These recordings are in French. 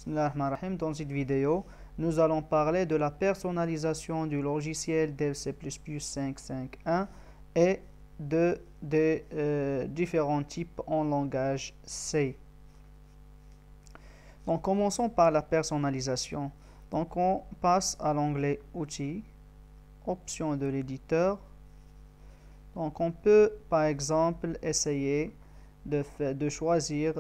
Bismillahirrahmanirrahim. Dans cette vidéo, nous allons parler de la personnalisation du logiciel Dev C++ 5.5.1 et des différents types en langage C. Donc, commençons par la personnalisation. Donc, on passe à l'onglet Outils, Options de l'éditeur. Donc, on peut, par exemple, essayer de choisir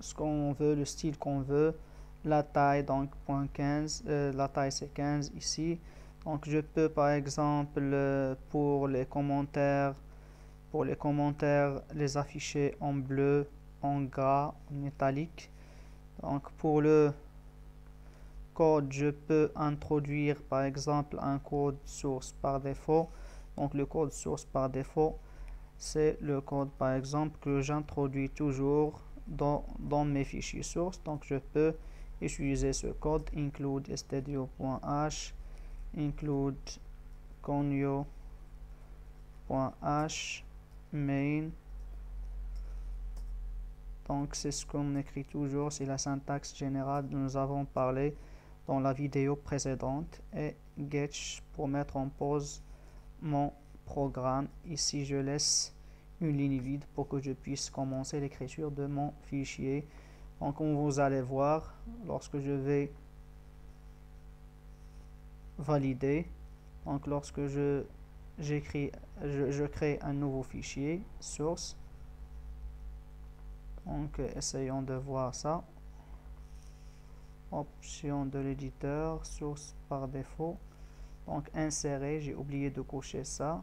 ce qu'on veut, le style qu'on veut, la taille, donc .15, la taille c'est 15 ici. Donc je peux par exemple pour les commentaires les afficher en bleu, en gras, en métallique. Donc pour le code, je peux introduire par exemple un code source par défaut. Donc le code source par défaut, c'est le code par exemple que j'introduis toujours dans mes fichiers source. Donc je peux utiliser ce code include stdio.h, include conio.h main. Donc c'est ce qu'on écrit toujours, c'est la syntaxe générale dont nous avons parlé dans la vidéo précédente, et getch pour mettre en pause mon programme. Ici je laisse une ligne vide pour que je puisse commencer l'écriture de mon fichier. Donc comme vous allez voir, lorsque je vais valider, donc lorsque je crée un nouveau fichier source. Donc essayons de voir ça. Option de l'éditeur, source par défaut. Donc insérer, j'ai oublié de cocher ça.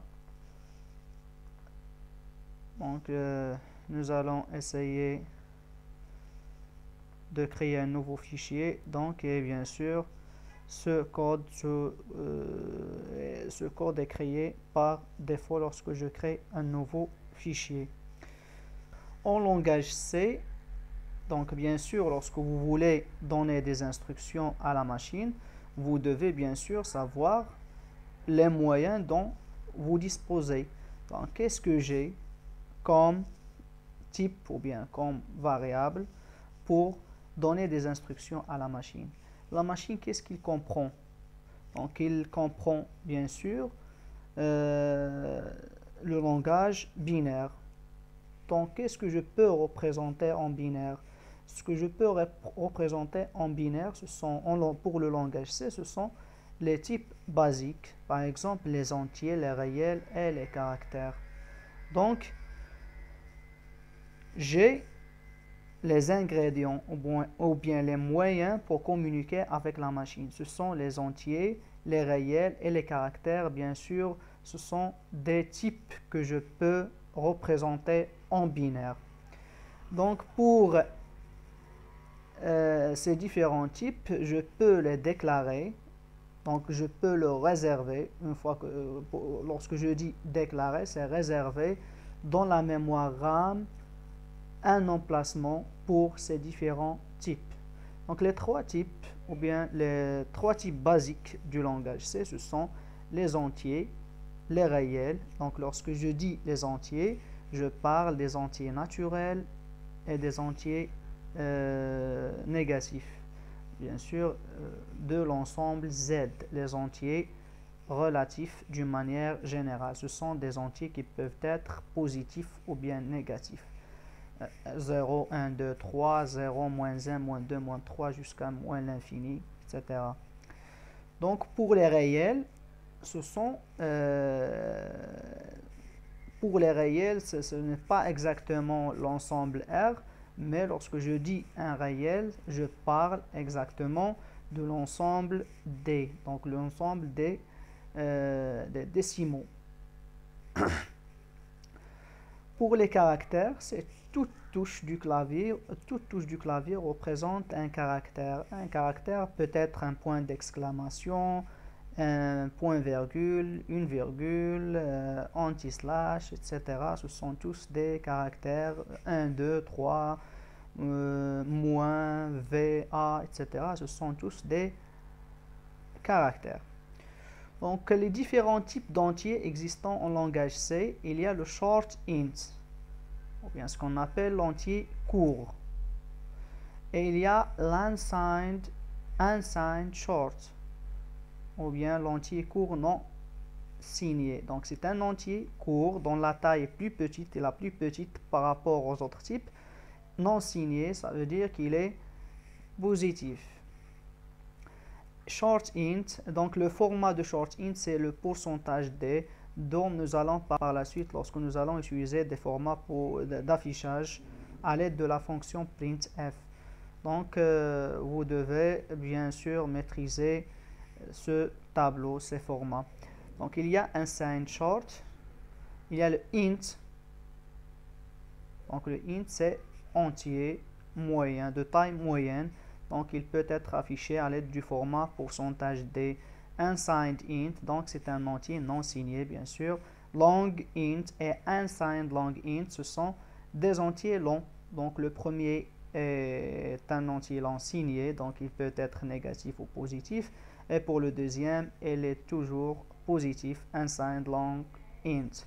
Donc nous allons essayer de créer un nouveau fichier. Donc et bien sûr ce code est créé par défaut lorsque je crée un nouveau fichier. En langage C, donc bien sûr lorsque vous voulez donner des instructions à la machine, vous devez bien sûr savoir les moyens dont vous disposez. Donc qu'est-ce que j'ai comme type ou bien comme variable pour donner des instructions à la machine? La machine, qu'est-ce qu'il comprend? Donc il comprend bien sûr le langage binaire. Donc qu'est-ce que je peux représenter en binaire? Ce que je peux représenter en binaire, pour le langage C, ce sont les types basiques, par exemple les entiers, les réels et les caractères. Donc j'ai les ingrédients ou bien les moyens pour communiquer avec la machine. Ce sont les entiers, les réels et les caractères. Bien sûr, ce sont des types que je peux représenter en binaire. Donc pour ces différents types, je peux les déclarer. Donc je peux le réserver une fois que lorsque je dis déclarer, c'est réserver dans la mémoire RAM un emplacement pour ces différents types. Donc les trois types ou bien les trois types basiques du langage C, ce sont les entiers, les réels. Donc lorsque je dis les entiers, je parle des entiers naturels et des entiers négatifs. Bien sûr, de l'ensemble Z, les entiers relatifs d'une manière générale. Ce sont des entiers qui peuvent être positifs ou bien négatifs. 0, 1, 2, 3, 0, moins 1, moins 2, moins 3, jusqu'à moins l'infini, etc. Donc, pour les réels, ce n'est pas exactement l'ensemble R, mais lorsque je dis un réel, je parle exactement de l'ensemble D, donc l'ensemble des décimaux. Pour les caractères, c'est toute touche du clavier représente un caractère. Un caractère peut être un point d'exclamation, un point virgule, une virgule, anti-slash, etc. Ce sont tous des caractères 1, 2, 3, moins, V, A, etc. Ce sont tous des caractères. Donc les différents types d'entiers existants en langage C, il y a le short int, ou bien ce qu'on appelle l'entier court. Et il y a unsigned short, ou bien l'entier court non signé. Donc c'est un entier court dont la taille est plus petite et la plus petite par rapport aux autres types. Non signé, ça veut dire qu'il est positif. Short int, donc le format de short int, c'est le pourcentage d dont nous allons par la suite, lorsque nous allons utiliser des formats d'affichage à l'aide de la fonction printf. Donc vous devez bien sûr maîtriser ce tableau, ces formats. Donc il y a un unsigned short, il y a le int. Donc le int c'est entier moyen, de taille moyenne. Donc il peut être affiché à l'aide du format pourcentage d. Unsigned int, donc c'est un entier non signé bien sûr. Long int et unsigned long int, ce sont des entiers longs. Donc le premier est un entier long signé, donc il peut être négatif ou positif. Et pour le deuxième, il est toujours positif, unsigned long int.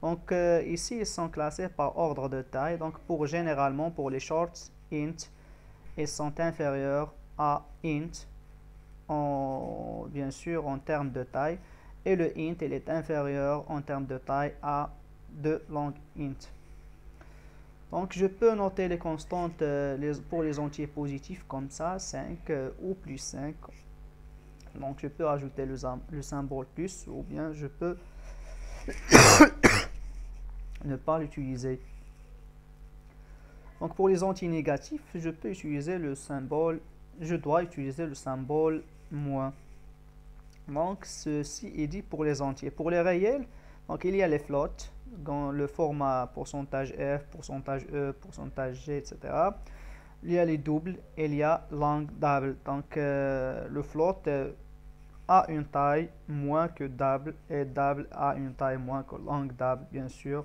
Donc ici, ils sont classés par ordre de taille. Donc généralement, pour les shorts int, ils sont inférieurs à int, bien sûr en termes de taille. Et le int, il est inférieur en termes de taille à 2 long int. Donc je peux noter les constantes pour les entiers positifs comme ça, 5 ou plus 5. Donc je peux ajouter le symbole plus, ou bien je peux ne pas l'utiliser. Donc pour les entiers négatifs, je peux utiliser le symbole, je dois utiliser le symbole moins. Donc ceci est dit pour les entiers. Pour les réels, donc il y a les floats, dans le format pourcentage f, pourcentage e, pourcentage g, etc. Il y a les doubles, et il y a long double. Donc le float a une taille moins que double, et double a une taille moins que long double, bien sûr.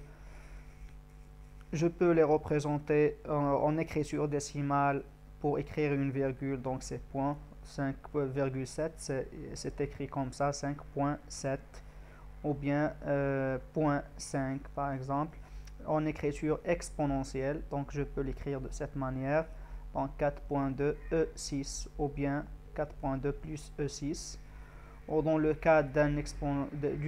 Je peux les représenter en écriture décimale pour écrire une virgule, donc c'est point 5,7, c'est écrit comme ça, 5.7, ou bien point 5 par exemple. En écriture exponentielle, donc je peux l'écrire de cette manière, donc 4.2 E6, ou bien 4.2 plus E6. Ou dans le cas d'une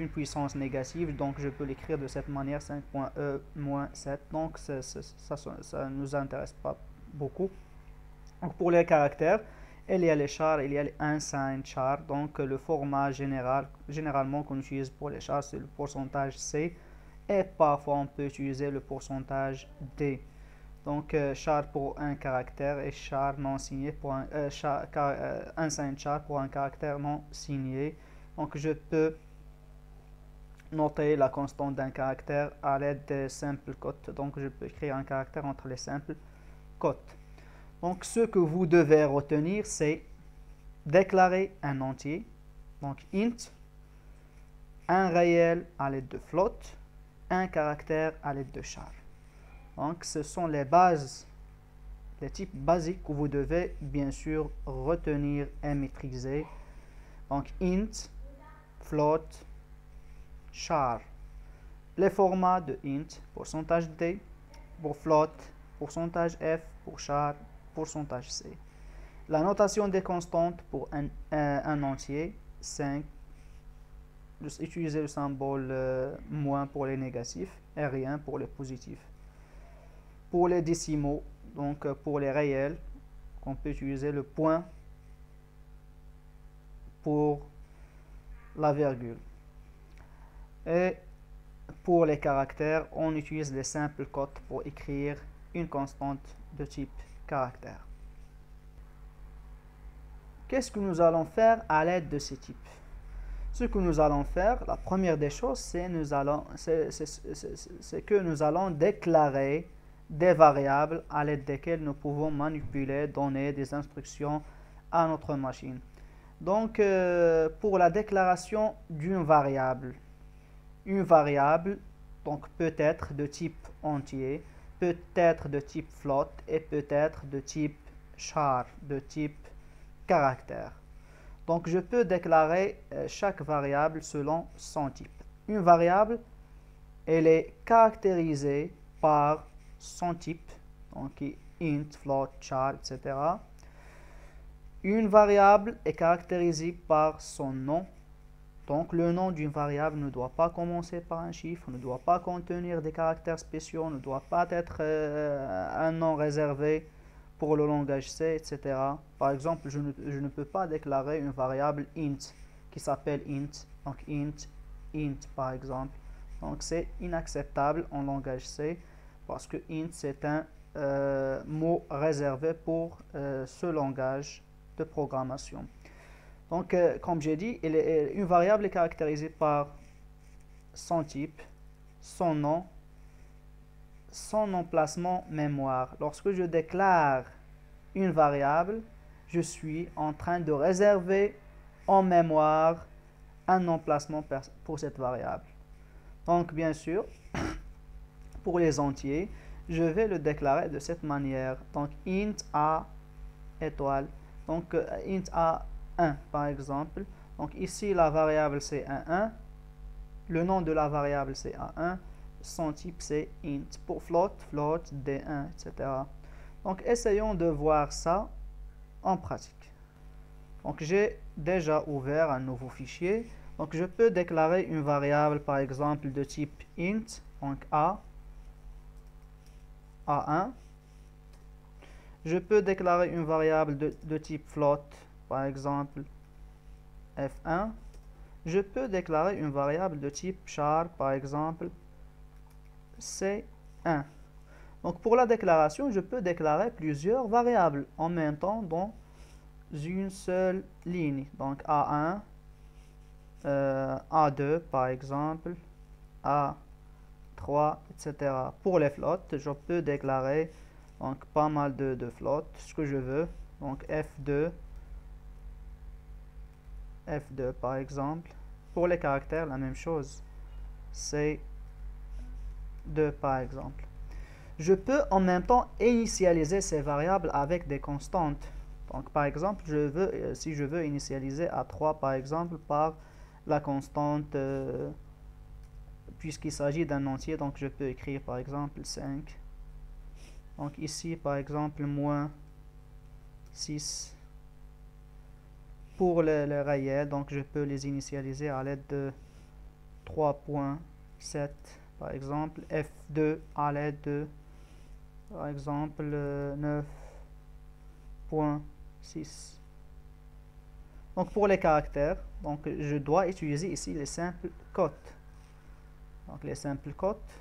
puissance négative, donc je peux l'écrire de cette manière, 5.e moins 7. Donc ça ne nous intéresse pas beaucoup. Donc pour les caractères, il y a les chars, il y a les unsigned chars. Donc le format généralement qu'on utilise pour les chars, c'est le pourcentage C. Et parfois on peut utiliser le pourcentage D. Donc char pour un caractère et char non signé pour unsigned char pour un caractère non signé. Donc je peux noter la constante d'un caractère à l'aide des simples cotes. Donc je peux écrire un caractère entre les simples cotes. Donc ce que vous devez retenir, c'est déclarer un entier, donc int, un réel à l'aide de float, un caractère à l'aide de char. Donc ce sont les bases, les types basiques que vous devez bien sûr retenir et maîtriser. Donc int, float, char. Les formats de int, pourcentage d, pour float, pourcentage f, pour char, pourcentage c. La notation des constantes pour un entier, 5. Utiliser le symbole moins pour les négatifs et rien pour les positifs. Pour les décimaux, donc pour les réels, on peut utiliser le point pour la virgule. Et pour les caractères, on utilise les simples cotes pour écrire une constante de type caractère. Qu'est-ce que nous allons faire à l'aide de ces types? Ce que nous allons faire, la première des choses, c'est que nous allons déclarer des variables à l'aide desquelles nous pouvons manipuler, donner des instructions à notre machine. Donc, pour la déclaration d'une variable, une variable donc peut être de type entier, peut être de type float et peut être de type char, de type caractère. Donc, je peux déclarer chaque variable selon son type. Une variable, elle est caractérisée par son type. Donc, int, float, char, etc. Une variable est caractérisée par son nom. Donc le nom d'une variable ne doit pas commencer par un chiffre, ne doit pas contenir des caractères spéciaux, ne doit pas être un nom réservé pour le langage C, etc. Par exemple, je ne peux pas déclarer une variable int qui s'appelle int, donc int par exemple. Donc c'est inacceptable en langage C parce que int c'est un mot réservé pour ce langage de programmation. Donc, comme j'ai dit, une variable est caractérisée par son type, son nom, son emplacement mémoire. Lorsque je déclare une variable, je suis en train de réserver en mémoire un emplacement pour cette variable. Donc, bien sûr, pour les entiers, je vais le déclarer de cette manière. Donc, int a étoile. Donc, int a 1 par exemple. Donc ici la variable c'est 1, le nom de la variable c'est A1, son type c'est int. Pour float, float, D1, etc. Donc essayons de voir ça en pratique. Donc j'ai déjà ouvert un nouveau fichier. Donc je peux déclarer une variable par exemple de type int, donc A1. Je peux déclarer une variable de type float, par exemple F1. Je peux déclarer une variable de type char, par exemple C1. Donc pour la déclaration, je peux déclarer plusieurs variables en même temps dans une seule ligne. Donc A1, A2 par exemple, A3, etc. Pour les floats, je peux déclarer donc pas mal de floats, ce que je veux. Donc F2 par exemple. Pour les caractères, la même chose. C2 par exemple. Je peux en même temps initialiser ces variables avec des constantes. Donc par exemple, si je veux initialiser A3 par exemple par la constante, puisqu'il s'agit d'un entier, donc je peux écrire par exemple 5. Donc ici par exemple moins 6. Pour les réels, donc je peux les initialiser à l'aide de 3.7 par exemple, F2 à l'aide de par exemple 9.6. Donc pour les caractères, donc je dois utiliser ici les simples cotes. Donc les simples cotes,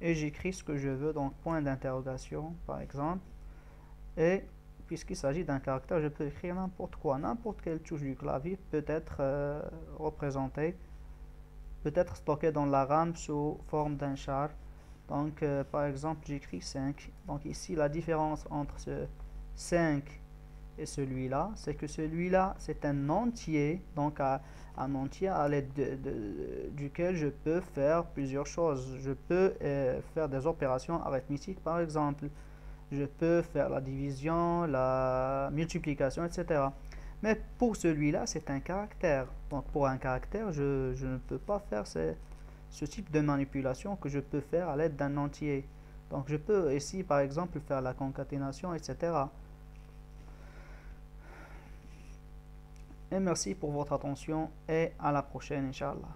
et j'écris ce que je veux, donc point d'interrogation par exemple, et puisqu'il s'agit d'un caractère, je peux écrire n'importe quoi. N'importe quelle touche du clavier peut être représentée, peut être stockée dans la RAM sous forme d'un char. Donc, par exemple, j'écris 5. Donc ici, la différence entre ce 5 et celui-là, c'est que celui-là, c'est un entier, donc un entier à l'aide duquel je peux faire plusieurs choses. Je peux faire des opérations arithmétiques, par exemple. Je peux faire la division, la multiplication, etc. Mais pour celui-là, c'est un caractère. Donc pour un caractère, je ne peux pas faire ce type de manipulation que je peux faire à l'aide d'un entier. Donc je peux ici, par exemple, faire la concaténation, etc. Et merci pour votre attention et à la prochaine, Inch'Allah.